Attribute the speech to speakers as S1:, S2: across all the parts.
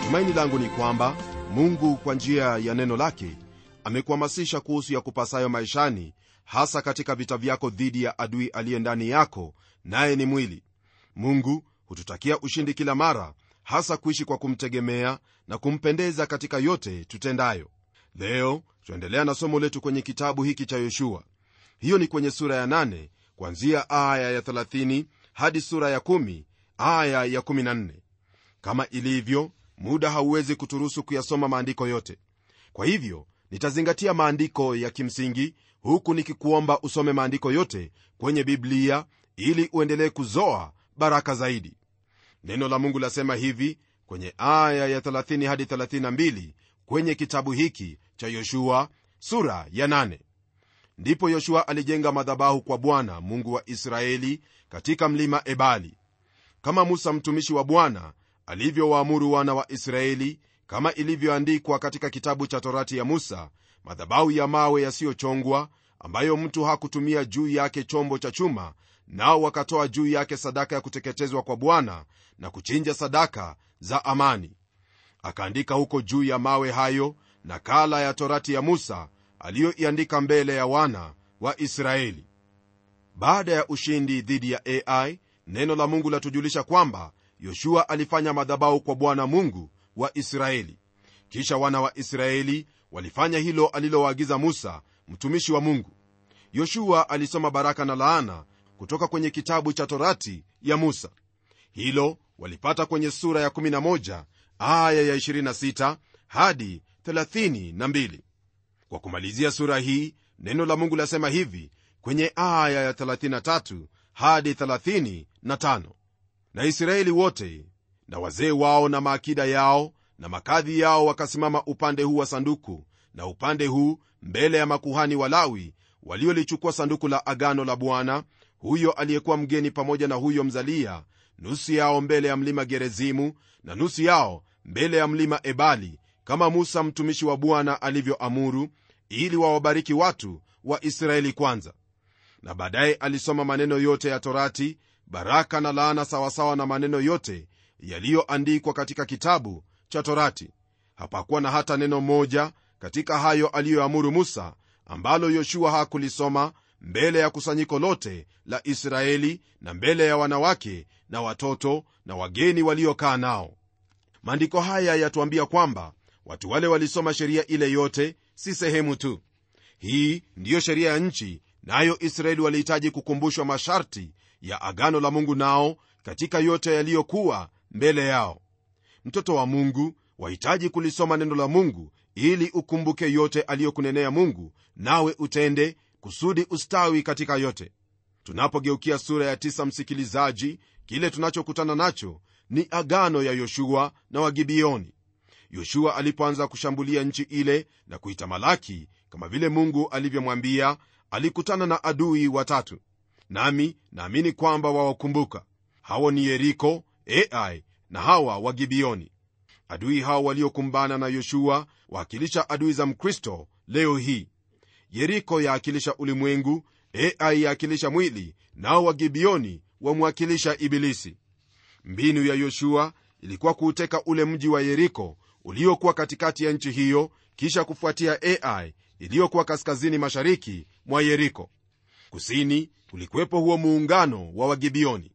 S1: Tumaini langu ni kwamba Mungu kwa njia ya neno lake amekuhamasisha kuhusu ya kupasayo maishani, hasa katika vita vyako dhidi ya adui aliye ndani yako, naye ni mwili. Mungu hututakia ushindi kila mara, hasa kuishi kwa kumtegemea na kumpendeza katika yote tutendayo. Leo tuendelea na somo letu kwenye kitabu hiki cha Yoshua. Hiyo ni kwenye sura ya 8 kuanzia aya ya 30 hadi sura ya 10 aya ya 14. Kama ilivyo, muda hauwezi kuturuhusu kuyasoma maandiko yote. Kwa hivyo nitazingatia maandiko ya kimsingi, huku nikikuomba usome maandiko yote kwenye Biblia ili uendelee kuzoa baraka zaidi. Neno la Mungu lasema hivi kwenye aya ya 30 hadi 32 kwenye kitabu hiki cha Yoshua sura ya 8. Ndipo Yoshua alijenga madhabahu kwa Bwana Mungu wa Israeli katika mlima Ebali, kama Musa mtumishi wa Bwana alivyowaamuru wana wa Israeli, kama ilivyoandikwa katika kitabu cha Torati ya Musa, madhabahu ya mawe yasiyochongwa, ambayo mtu hakutumia juu yake chombo cha chuma, nao wakatoa juu yake sadaka ya kuteketezwa kwa Bwana na kuchinja sadaka za amani. Akaandika huko juu ya mawe hayo nakala ya Torati ya Musa aliyoiandika mbele ya wana wa Israeli. Baada ya ushindi dhidi ya Ai, neno la Mungu latujulisha kwamba Yoshua alifanya madhabahu kwa Bwana Mungu wa Israeli. Kisha wana wa Israeli walifanya hilo alilowaagiza Musa mtumishi wa Mungu. Yoshua alisoma baraka na laana kutoka kwenye kitabu cha Torati ya Musa. Hilo walipata kwenye sura ya 11 aya ya 26 hadi 32. Kwa kumalizia sura hii, neno la Mungu lasema hivi kwenye aya ya 33 hadi 35: na Israeli wote na wazee wao na maakida yao na makadhi yao wakasimama upande huu wa sanduku na upande huu mbele ya makuhani Walawi waliolichukua sanduku la agano la Bwana, huyo aliyekuwa mgeni pamoja na huyo mzalia, nusu yao mbele ya mlima Gerizimu na nusu yao mbele ya mlima Ebali, kama Musa mtumishi wa Bwana alivyoamuru, ili wawabariki watu wa Israeli kwanza. Na baadaye alisoma maneno yote ya Torati, baraka na laana, sawasawa na maneno yote yaliyoandikwa katika kitabu cha Torati. Hapakuwa na hata neno moja katika hayo aliyoamuru Musa ambalo Yoshua hakulisoma mbele ya kusanyiko lote la Israeli na mbele ya wanawake na watoto na wageni waliokaa nao. Maandiko haya yatuambia kwamba watu wale walisoma sheria ile yote, si sehemu tu. Hii ndiyo sheria ya nchi, nayo Israeli walihitaji kukumbushwa masharti ya agano la Mungu nao katika yote yaliyokuwa mbele yao. Mtoto wa Mungu, wahitaji kulisoma neno la Mungu ili ukumbuke yote aliyokunenea Mungu, nawe utende kusudi ustawi katika yote. Tunapogeukia sura ya 9, msikilizaji, kile tunachokutana nacho ni agano ya Yoshua na Wagibioni. Yoshua alipoanza kushambulia nchi ile na kuitamalaki kama vile Mungu alivyomwambia, alikutana na adui watatu. Nami naamini kwamba wawakumbuka. Hao ni Yeriko, Ai na hawa Wagibioni. Adui hao waliokumbana na Yoshua waakilisha adui za Mkristo leo hii. Yeriko yaakilisha ulimwengu, Ai yaakilisha mwili, nao Wagibioni wamwakilisha Ibilisi. Mbinu ya Yoshua ilikuwa kuuteka ule mji wa Yeriko uliokuwa katikati ya nchi hiyo, kisha kufuatia Ai iliyokuwa kaskazini mashariki mwa Yeriko. Kusini kulikuwepo huo muungano wa Wagibioni.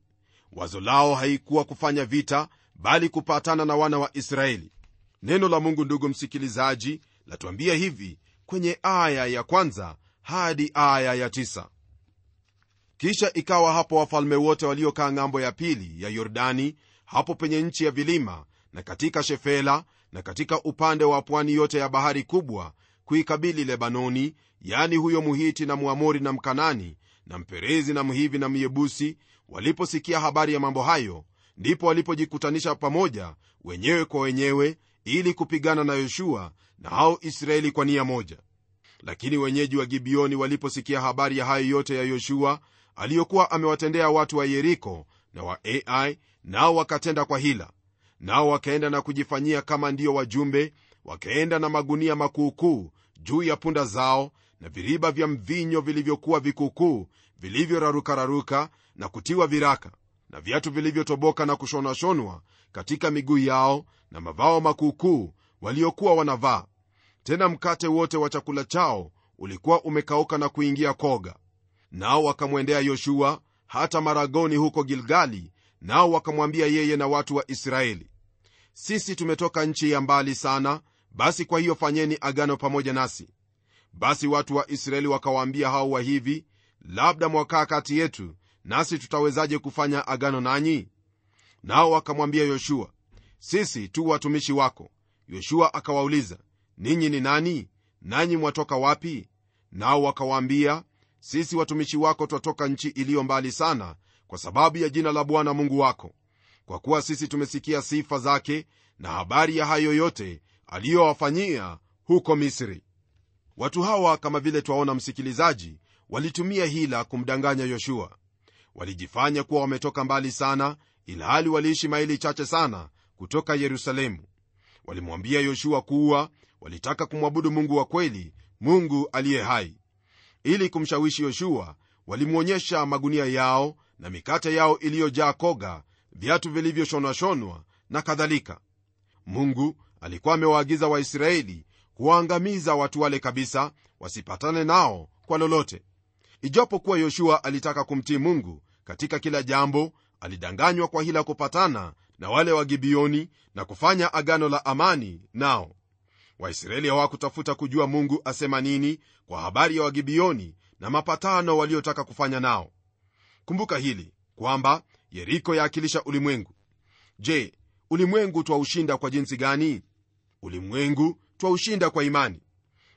S1: Wazo lao haikuwa kufanya vita, bali kupatana na wana wa Israeli. Neno la Mungu, ndugu msikilizaji, latuambia hivi kwenye aya ya 1 hadi aya ya 9: kisha ikawa hapo wafalme wote waliokaa ng'ambo ya pili ya Yordani, hapo penye nchi ya vilima, na katika Shefela, na katika upande wa pwani yote ya bahari kubwa, kuikabili Lebanoni, yani huyo Muhiti na Muamori na Mkanani na Mperezi na Mhivi na Myebusi, waliposikia habari ya mambo hayo, ndipo walipojikutanisha pamoja wenyewe kwa wenyewe ili kupigana na Yoshua na hao Israeli kwa nia moja. Lakini wenyeji wa Gibeoni waliposikia habari ya hayo yote ya Yoshua aliyokuwa amewatendea watu wa Yeriko na wa Ai, nao wakatenda kwa hila. Nao wakaenda na kujifanyia kama ndio wajumbe, wakaenda na magunia makuukuu juu ya punda zao, na viriba vya mvinyo vilivyokuwa vikukuu vilivyoraruka na kutiwa viraka, na viatu vilivyotoboka na kushonashonwa katika miguu yao, na mavao makukuu waliokuwa wanavaa. Tena mkate wote wa chakula chao ulikuwa umekauka na kuingia koga. Nao wakamwendea Yoshua hata Maragoni huko Gilgali, nao wakamwambia yeye na watu wa Israeli, sisi tumetoka nchi ya mbali sana, basi kwa hiyo fanyeni agano pamoja nasi. Basi watu wa Israeli wakawaambia hao wa hivi, labda mwakaa kati yetu, nasi tutawezaje kufanya agano nanyi? Nao wakamwambia Yoshua, sisi tu watumishi wako. Yoshua akawauliza, ninyi ni nani? Nanyi mwatoka wapi? Nao wakawaambia, sisi watumishi wako twatoka nchi iliyo mbali sana, kwa sababu ya jina la Bwana Mungu wako, kwa kuwa sisi tumesikia sifa zake na habari ya hayo yote aliyowafanyia huko Misri. Watu hawa, kama vile twaona msikilizaji, walitumia hila kumdanganya Yoshua. Walijifanya kuwa wametoka mbali sana, ilhali waliishi maili chache sana kutoka Yerusalemu. Walimwambia Yoshua kuwa walitaka kumwabudu Mungu wa kweli, Mungu aliye hai. Ili kumshawishi Yoshua, walimwonyesha magunia yao na mikate yao iliyojaa koga, viatu vilivyoshonwa na kadhalika. Mungu alikuwa amewaagiza Waisraeli kuwaangamiza watu wale kabisa, wasipatane nao kwa lolote. Ijapokuwa Yoshua alitaka kumtii Mungu katika kila jambo, alidanganywa kwa hila kupatana na wale wa Gibeoni na kufanya agano la amani nao. Waisraeli hawakutafuta kujua Mungu asema nini kwa habari ya Wagibeoni na mapatano waliotaka kufanya nao. Kumbuka hili kwamba Yeriko yaakilisha ulimwengu. Je, ulimwengu twaushinda kwa jinsi gani? Ulimwengu twaushinda kwa imani.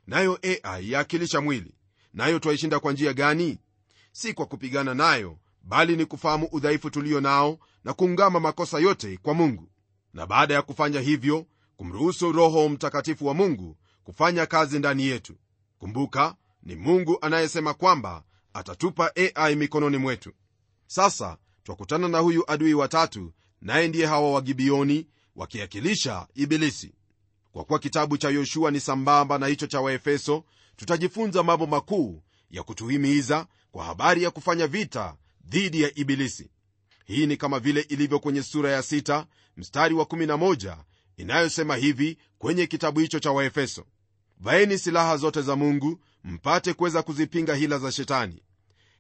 S1: Nayo Ai yaakilisha mwili, nayo twaishinda kwa njia gani? Si kwa kupigana nayo, bali ni kufahamu udhaifu tulio nao na kuungama makosa yote kwa Mungu, na baada ya kufanya hivyo kumruhusu Roho Mtakatifu wa Mungu kufanya kazi ndani yetu. Kumbuka, ni Mungu anayesema kwamba atatupa Ai mikononi mwetu. Sasa twakutana na huyu adui watatu, naye ndiye hawa wa Gibeoni, wakiakilisha Ibilisi. Kwa kuwa kitabu cha Yoshua ni sambamba na hicho cha Waefeso, tutajifunza mambo makuu ya kutuhimiza kwa habari ya kufanya vita dhidi ya Ibilisi. Hii ni kama vile ilivyo kwenye sura ya 6 mstari wa 11 inayosema hivi kwenye kitabu hicho cha Waefeso: vaeni silaha zote za Mungu mpate kuweza kuzipinga hila za Shetani.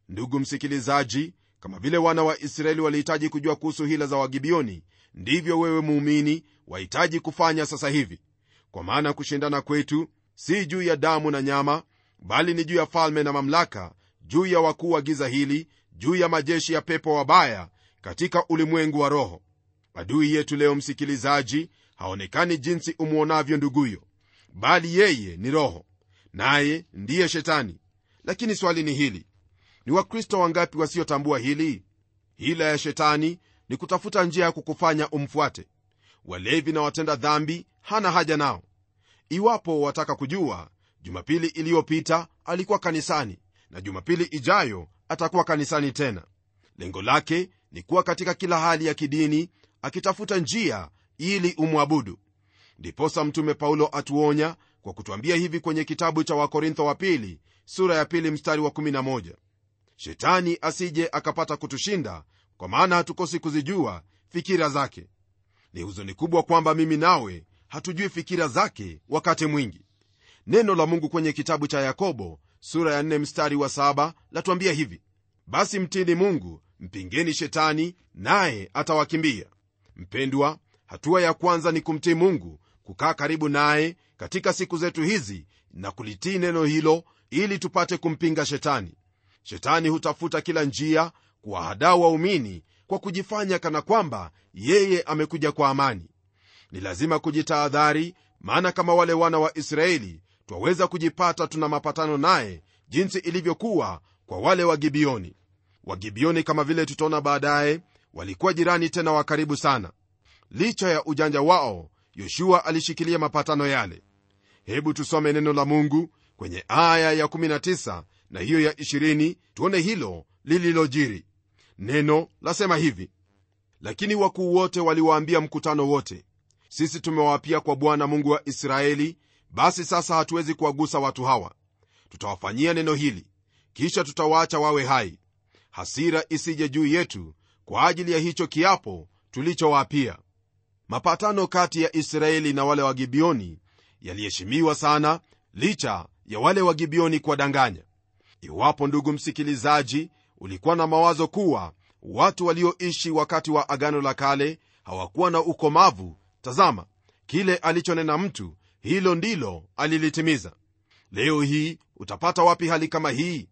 S1: Ndugu msikilizaji, kama vile wana wa Israeli walihitaji kujua kuhusu hila za Wagibeoni, ndivyo wewe muumini wahitaji kufanya sasa hivi. Kwa maana kushindana kwetu si juu ya damu na nyama, bali ni juu ya falme na mamlaka, juu ya wakuu wa giza hili, juu ya majeshi ya pepo wabaya katika ulimwengu wa roho. Adui yetu leo, msikilizaji, haonekani jinsi umuonavyo nduguyo, bali yeye ni roho, naye ndiye Shetani. Lakini swali ni hili: ni Wakristo wangapi wasiotambua hili? Hila ya Shetani ni kutafuta njia ya kukufanya umfuate. Walevi na watenda dhambi hana haja nao. Iwapo wataka kujua, Jumapili iliyopita alikuwa kanisani na Jumapili ijayo atakuwa kanisani tena. Lengo lake ni kuwa katika kila hali ya kidini akitafuta njia ili umwabudu. Ndiposa mtume Paulo atuonya kwa kutuambia hivi kwenye kitabu cha Wakorintho wa pili sura ya 2 mstari wa 11: Shetani asije akapata kutushinda, kwa maana hatukosi kuzijua fikira zake. Ni huzuni kubwa kwamba mimi nawe hatujui fikira zake wakati mwingi. Neno la Mungu kwenye kitabu cha Yakobo sura ya 4 mstari wa 7 latuambia hivi: basi mtini Mungu, mpingeni Shetani naye atawakimbia. Mpendwa, hatua ya kwanza ni kumtii Mungu, kukaa karibu naye katika siku zetu hizi na kulitii neno hilo ili tupate kumpinga Shetani. Shetani hutafuta kila njia kuwahadaa waumini kwa kujifanya kana kwamba yeye amekuja kwa amani. Ni lazima kujitahadhari, maana kama wale wana wa Israeli twaweza kujipata tuna mapatano naye, jinsi ilivyokuwa kwa wale wa Gibeoni. Wa Gibeoni, kama vile tutaona baadaye, walikuwa jirani tena wa karibu sana. Licha ya ujanja wao, Yoshua alishikilia mapatano yale. Hebu tusome neno la Mungu kwenye aya ya 19 na hiyo ya 20, tuone hilo lililojiri. Neno lasema hivi: lakini wakuu wote waliwaambia mkutano wote, sisi tumewaapia kwa Bwana Mungu wa Israeli, basi sasa hatuwezi kuwagusa watu hawa. tutawafanyia neno hili, kisha tutawaacha wawe hai, hasira isije juu yetu kwa ajili ya hicho kiapo tulichowaapia. Mapatano kati ya Israeli na wale wa Gibeoni yaliheshimiwa sana, licha ya wale wa Gibeoni kuwadanganya. Iwapo, ndugu msikilizaji, ulikuwa na mawazo kuwa watu walioishi wakati wa Agano la Kale hawakuwa na ukomavu, tazama, kile alichonena mtu, hilo ndilo alilitimiza. Leo hii utapata wapi hali kama hii?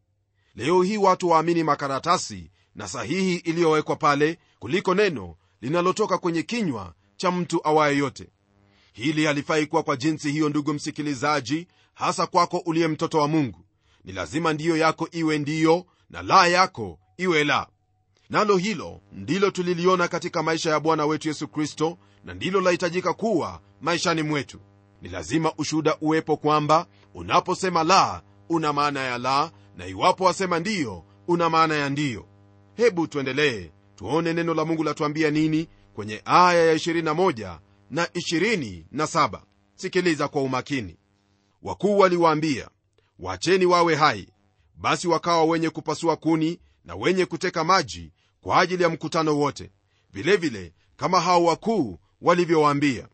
S1: Leo hii watu waamini makaratasi na sahihi iliyowekwa pale kuliko neno linalotoka kwenye kinywa cha mtu awaye yote. Hili halifai kuwa kwa jinsi hiyo, ndugu msikilizaji, hasa kwako uliye mtoto wa Mungu. Ni lazima ndiyo yako iwe ndiyo na la yako iwe la. Nalo hilo ndilo tuliliona katika maisha ya Bwana wetu Yesu Kristo, na ndilo lahitajika kuwa maishani mwetu. Ni lazima ushuhuda uwepo kwamba unaposema la, una maana ya la, na iwapo wasema ndiyo, una maana ya ndiyo. Hebu tuendelee tuone neno la Mungu latuambia nini kwenye aya ya 21 na 27. Sikiliza kwa umakini. Wakuu waliwaambia, wacheni wawe hai. Basi wakawa wenye kupasua kuni na wenye kuteka maji kwa ajili ya mkutano wote, vilevile kama hao wakuu walivyowaambia.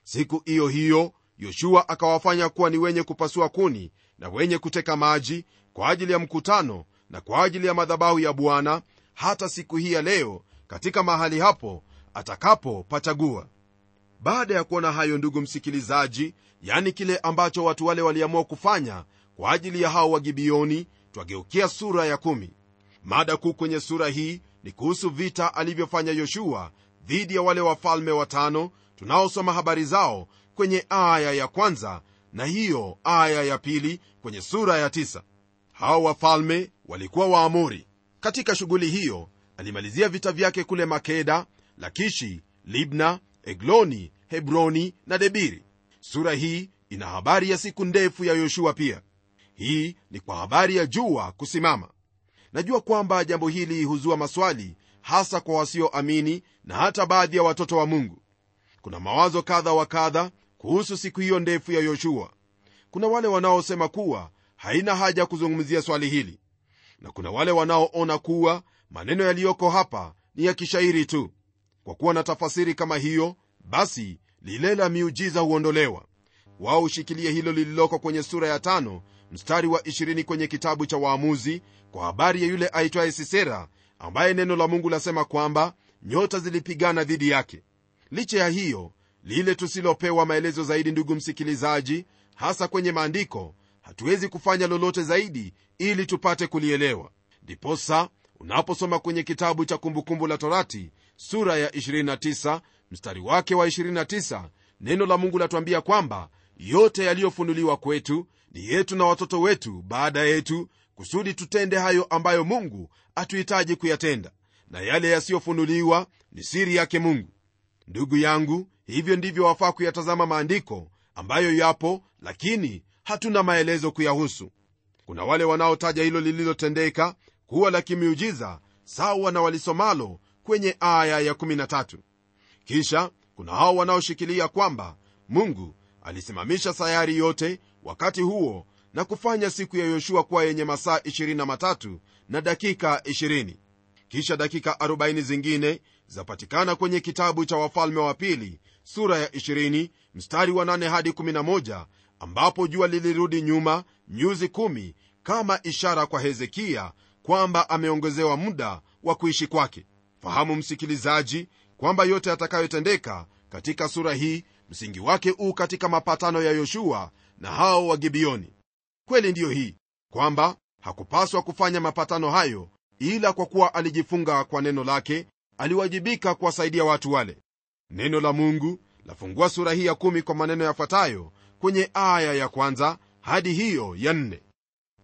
S1: Siku hiyo hiyo Yoshua akawafanya kuwa ni wenye kupasua kuni na wenye kuteka maji kwa ajili ya mkutano na kwa ajili ya madhabahu ya Bwana, hata siku hii ya leo, katika mahali hapo atakapopachagua. Baada ya kuona hayo, ndugu msikilizaji, yani kile ambacho watu wale waliamua kufanya kwa ajili ya hao wa Gibeoni, twageukia sura ya 10. Mada kuu kwenye sura hii ni kuhusu vita alivyofanya Yoshua dhidi ya wale wafalme watano tunaosoma habari zao kwenye aya ya 1 na hiyo aya ya 2 kwenye sura ya 9. Hao wafalme walikuwa Waamori. Katika shughuli hiyo alimalizia vita vyake kule Makeda, Lakishi, Libna, Egloni, Hebroni na Debiri. Sura hii ina habari ya siku ndefu ya Yoshua pia. Hii ni kwa habari ya jua kusimama. Najua kwamba jambo hili huzua maswali, hasa kwa wasioamini na hata baadhi ya watoto wa Mungu. Kuna mawazo kadha wa kadha kuhusu siku hiyo ndefu ya Yoshua. Kuna wale wanaosema kuwa haina haja kuzungumzia swali hili, na kuna wale wanaoona kuwa maneno yaliyoko hapa ni ya kishairi tu. Kwa kuwa na tafasiri kama hiyo, basi lile la miujiza huondolewa. Wao hushikilia hilo lililoko kwenye sura ya 5 mstari wa 20 kwenye kitabu cha Waamuzi, kwa habari ya yule aitwaye Sisera, ambaye neno la Mungu lasema kwamba nyota zilipigana dhidi yake. Licha ya hiyo, lile tusilopewa maelezo zaidi, ndugu msikilizaji, hasa kwenye maandiko, hatuwezi kufanya lolote zaidi ili tupate kulielewa. Ndiposa unaposoma kwenye kitabu cha Kumbukumbu la Torati sura ya 29 mstari wake wa 29, neno la Mungu latuambia kwamba yote yaliyofunuliwa kwetu ni yetu na watoto wetu baada yetu, kusudi tutende hayo ambayo Mungu atuhitaji kuyatenda, na yale yasiyofunuliwa ni siri yake Mungu. Ndugu yangu, hivyo ndivyo wafaa kuyatazama maandiko ambayo yapo, lakini hatuna maelezo kuyahusu. Kuna wale wanaotaja hilo lililotendeka kuwa la kimiujiza, sawa na walisomalo kwenye aya ya 13. Kisha kuna hao wanaoshikilia kwamba Mungu alisimamisha sayari yote wakati huo na kufanya siku ya Yoshua kuwa yenye masaa 23 na dakika 20. Kisha dakika 40 zingine zapatikana kwenye kitabu cha Wafalme wa Pili sura ya 20 mstari wa 8 hadi 11, ambapo jua lilirudi nyuma nyuzi 10 kama ishara kwa Hezekia kwamba ameongezewa muda wa kuishi kwake. Fahamu msikilizaji kwamba yote yatakayotendeka katika sura hii msingi wake katika mapatano ya Yoshua na hao wa Gibeoni. Kweli ndiyo hii kwamba hakupaswa kufanya mapatano hayo, ila kwa kuwa alijifunga kwa neno lake aliwajibika kuwasaidia watu wale. Neno la Mungu lafungua sura hii ya 10 kwa maneno yafuatayo kwenye aya ya 1 hadi hiyo ya 4.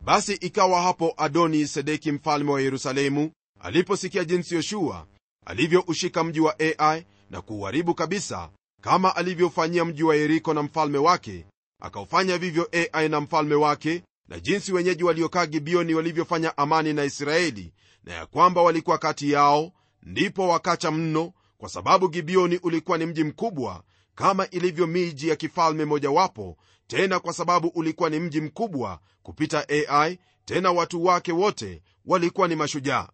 S1: Basi ikawa hapo Adoni Sedeki mfalme wa Yerusalemu aliposikia jinsi Yoshua alivyoushika mji wa Ai na kuuharibu kabisa, kama alivyofanyia mji wa Yeriko na mfalme wake, akaufanya vivyo Ai na mfalme wake, na jinsi wenyeji waliokaa Gibeoni walivyofanya amani na Israeli, na ya kwamba walikuwa kati yao, ndipo wakacha mno, kwa sababu Gibeoni ulikuwa ni mji mkubwa kama ilivyo miji ya kifalme mojawapo tena kwa sababu ulikuwa ni mji mkubwa kupita Ai, tena watu wake wote walikuwa ni mashujaa.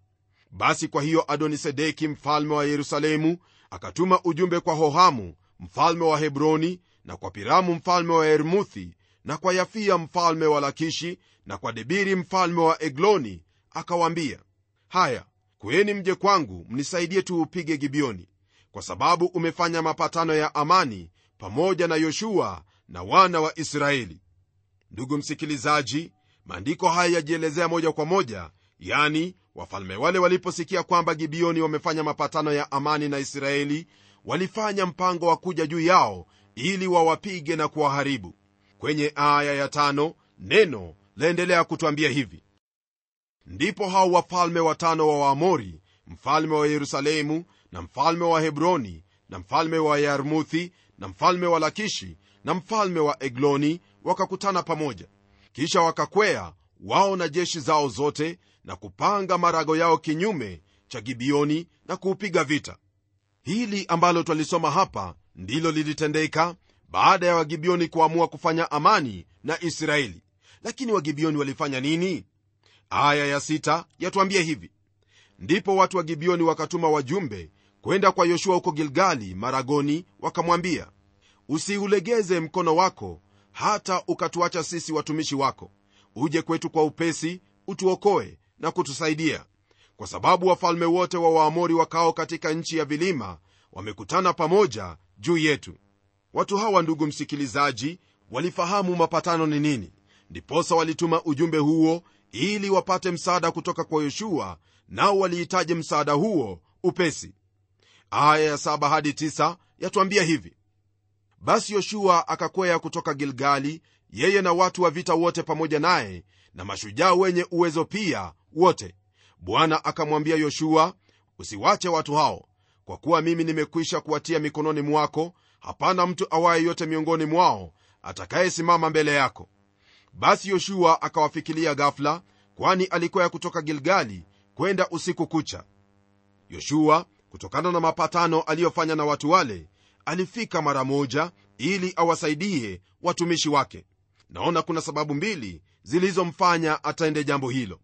S1: Basi kwa hiyo Adonisedeki mfalme wa Yerusalemu akatuma ujumbe kwa Hohamu mfalme wa Hebroni, na kwa Piramu mfalme wa Ermuthi, na kwa Yafia mfalme wa Lakishi, na kwa Debiri mfalme wa Egloni, akawaambia, haya, kweni mje kwangu mnisaidie tuupige Gibeoni, kwa sababu umefanya mapatano ya amani pamoja na Yoshua na wana wa Israeli. Ndugu msikilizaji, maandiko haya yajielezea moja kwa moja, yani wafalme wale waliposikia kwamba Gibeoni wamefanya mapatano ya amani na Israeli, walifanya mpango wa kuja juu yao ili wawapige na kuwaharibu. Kwenye aya ya 5 neno laendelea kutuambia hivi: ndipo hao wafalme watano wa Waamori, mfalme wa Yerusalemu na mfalme wa Hebroni na mfalme wa Yarmuthi na mfalme wa Lakishi na mfalme wa Egloni wakakutana pamoja. Kisha wakakwea wao na jeshi zao zote na kupanga marago yao kinyume cha Gibeoni na kuupiga vita. Hili ambalo twalisoma hapa ndilo lilitendeka baada ya Wagibeoni kuamua kufanya amani na Israeli. Lakini Wagibeoni walifanya nini? Aya ya 6 yatuambia hivi: ndipo watu wa Gibeoni wakatuma wajumbe kwenda kwa Yoshua huko Gilgali maragoni, wakamwambia, usiulegeze mkono wako hata ukatuacha sisi watumishi wako, uje kwetu kwa upesi, utuokoe na kutusaidia, kwa sababu wafalme wote wa Waamori wakao katika nchi ya vilima wamekutana pamoja juu yetu. Watu hawa, ndugu msikilizaji, walifahamu mapatano ni nini, ndiposa walituma ujumbe huo ili wapate msaada kutoka kwa Yoshua, nao walihitaji msaada huo upesi. Aya ya 7 hadi 9 yatuambia hivi: basi Yoshua akakwea kutoka Gilgali, yeye na watu wa vita wote pamoja naye, na mashujaa wenye uwezo pia wote. Bwana akamwambia Yoshua, usiwache watu hao, kwa kuwa mimi nimekwisha kuwatia mikononi mwako. Hapana mtu awaye yote miongoni mwao atakayesimama mbele yako. Basi Yoshua akawafikilia ghafla, kwani alikwea kutoka Gilgali kwenda usiku kucha. Yoshua, kutokana na mapatano aliyofanya na watu wale, alifika mara moja ili awasaidie watumishi wake. Naona kuna sababu mbili zilizomfanya atende jambo hilo.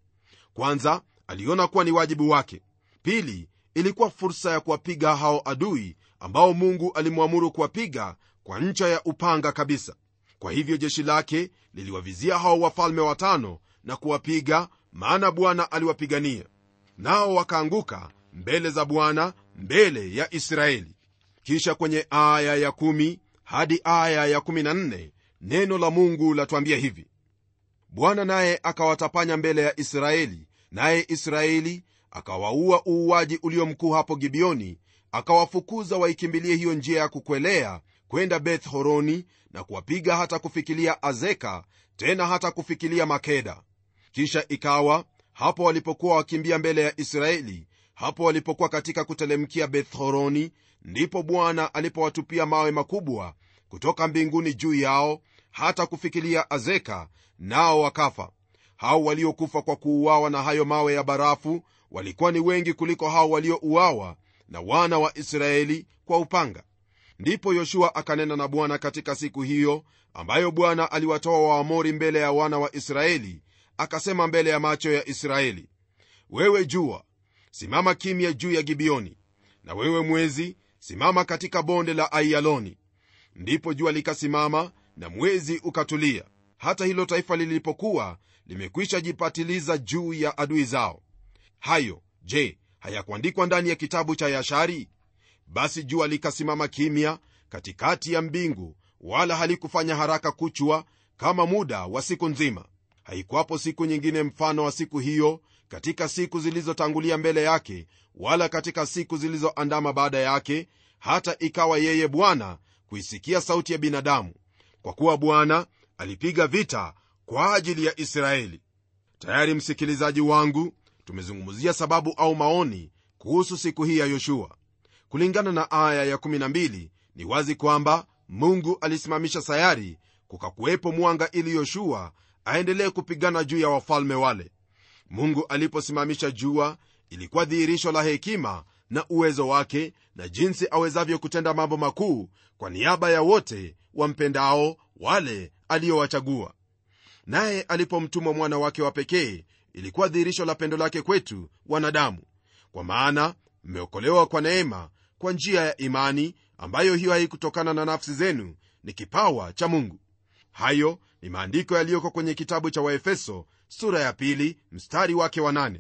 S1: Kwanza, aliona kuwa ni wajibu wake. Pili, ilikuwa fursa ya kuwapiga hao adui ambao Mungu alimwamuru kuwapiga kwa ncha ya upanga kabisa. Kwa hivyo jeshi lake liliwavizia hao wafalme watano na kuwapiga, maana Bwana aliwapigania, nao wakaanguka mbele za Bwana, mbele ya Israeli. Kisha kwenye aya ya 10 hadi aya ya 14 neno la Mungu latuambia hivi: Bwana naye akawatapanya mbele ya Israeli, naye Israeli akawaua uuaji ulio mkuu hapo Gibeoni, akawafukuza waikimbilie hiyo njia ya kukwelea kwenda Beth Horoni, na kuwapiga hata kufikilia Azeka, tena hata kufikilia Makeda. Kisha ikawa hapo walipokuwa wakimbia mbele ya Israeli, hapo walipokuwa katika kutelemkia Beth Horoni, ndipo Bwana alipowatupia mawe makubwa kutoka mbinguni juu yao hata kufikilia Azeka, nao wakafa. Hao waliokufa kwa kuuawa na hayo mawe ya barafu walikuwa ni wengi kuliko hao waliouawa na wana wa Israeli kwa upanga. Ndipo Yoshua akanena na Bwana katika siku hiyo ambayo Bwana aliwatoa Waamori mbele ya wana wa Israeli, akasema mbele ya macho ya Israeli: wewe jua, simama kimya juu ya Gibeoni, na wewe mwezi, simama katika bonde la Aiyaloni. Ndipo jua likasimama na mwezi ukatulia, hata hilo taifa lilipokuwa limekwisha jipatiliza juu ya adui zao. Hayo, je, hayakuandikwa ndani ya kitabu cha Yashari? Basi jua likasimama kimya katikati ya mbingu, wala halikufanya haraka kuchwa kama muda wa siku nzima. Haikuwapo siku nyingine mfano wa siku hiyo katika siku zilizotangulia mbele yake, wala katika siku zilizoandama baada yake, hata ikawa yeye Bwana kuisikia sauti ya binadamu, kwa kuwa Bwana alipiga vita kwa ajili ya Israeli. Tayari msikilizaji wangu, tumezungumzia sababu au maoni kuhusu siku hii ya Yoshua. Kulingana na aya ya 12, ni wazi kwamba Mungu alisimamisha sayari kukakuwepo mwanga ili Yoshua aendelee kupigana juu ya wafalme wale. Mungu aliposimamisha jua, ilikuwa dhihirisho la hekima na uwezo wake na jinsi awezavyo kutenda mambo makuu kwa niaba ya wote wampendao, wale aliyowachagua. Naye alipomtuma mwana wake wa pekee, ilikuwa dhihirisho la pendo lake kwetu wanadamu, kwa maana mmeokolewa kwa neema, kwa njia ya imani, ambayo hiyo haikutokana na nafsi zenu, ni kipawa cha Mungu. Hayo ni maandiko yaliyoko kwenye kitabu cha Waefeso sura ya 2 mstari wake wa 8.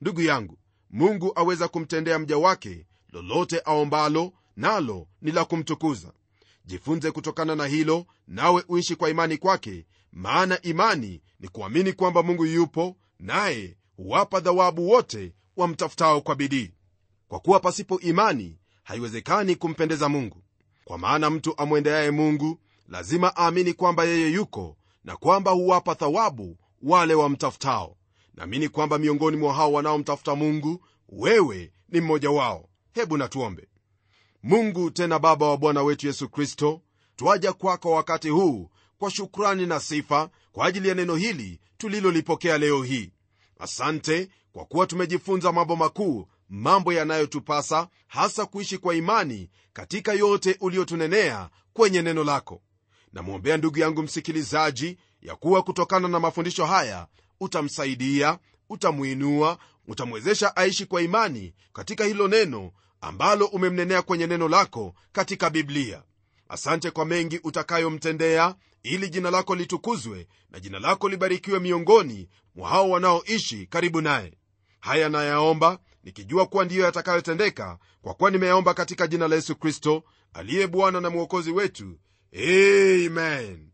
S1: Ndugu yangu, Mungu aweza kumtendea mja wake lolote aombalo, nalo ni la kumtukuza. Jifunze kutokana na hilo, nawe uishi kwa imani kwake, maana imani ni kuamini kwamba Mungu yupo, naye huwapa thawabu wote wamtafutao kwa bidii. Kwa kuwa pasipo imani haiwezekani kumpendeza Mungu. Kwa maana mtu amwendeaye Mungu lazima aamini kwamba yeye yuko, na kwamba huwapa thawabu wale wamtafutao. Naamini kwamba miongoni mwa hao wanaomtafuta Mungu, wewe ni mmoja wao. Hebu na tuombe. Mungu tena Baba wa Bwana wetu Yesu Kristo, twaja kwako wakati huu kwa shukrani na sifa kwa ajili ya neno hili tulilolipokea leo hii. Asante kwa kuwa tumejifunza mambo makuu, mambo yanayotupasa hasa kuishi kwa imani katika yote uliotunenea kwenye neno lako. Namwombea ndugu yangu msikilizaji, ya kuwa kutokana na mafundisho haya utamsaidia, utamuinua, utamwezesha aishi kwa imani katika hilo neno ambalo umemnenea kwenye neno lako katika Biblia. Asante kwa mengi utakayomtendea, ili jina lako litukuzwe na jina lako libarikiwe miongoni mwa hao wanaoishi karibu naye. Haya nayaomba nikijua kuwa ndiyo yatakayotendeka, kwa kuwa nimeyaomba katika jina la Yesu Kristo aliye Bwana na Mwokozi wetu. Amen.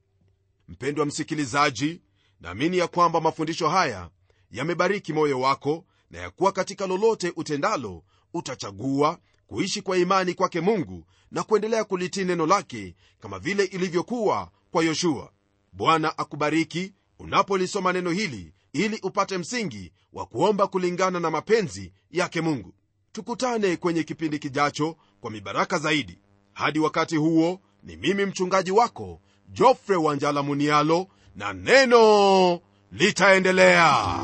S1: Mpendwa msikilizaji, naamini ya kwamba mafundisho haya yamebariki moyo wako, na ya kuwa katika lolote utendalo utachagua kuishi kwa imani kwake Mungu na kuendelea kulitii neno lake kama vile ilivyokuwa kwa Yoshua. Bwana akubariki unapolisoma neno hili, ili upate msingi wa kuomba kulingana na mapenzi yake Mungu. Tukutane kwenye kipindi kijacho kwa mibaraka zaidi. Hadi wakati huo, ni mimi mchungaji wako Geoffrey Wanjala Munialo, na neno litaendelea.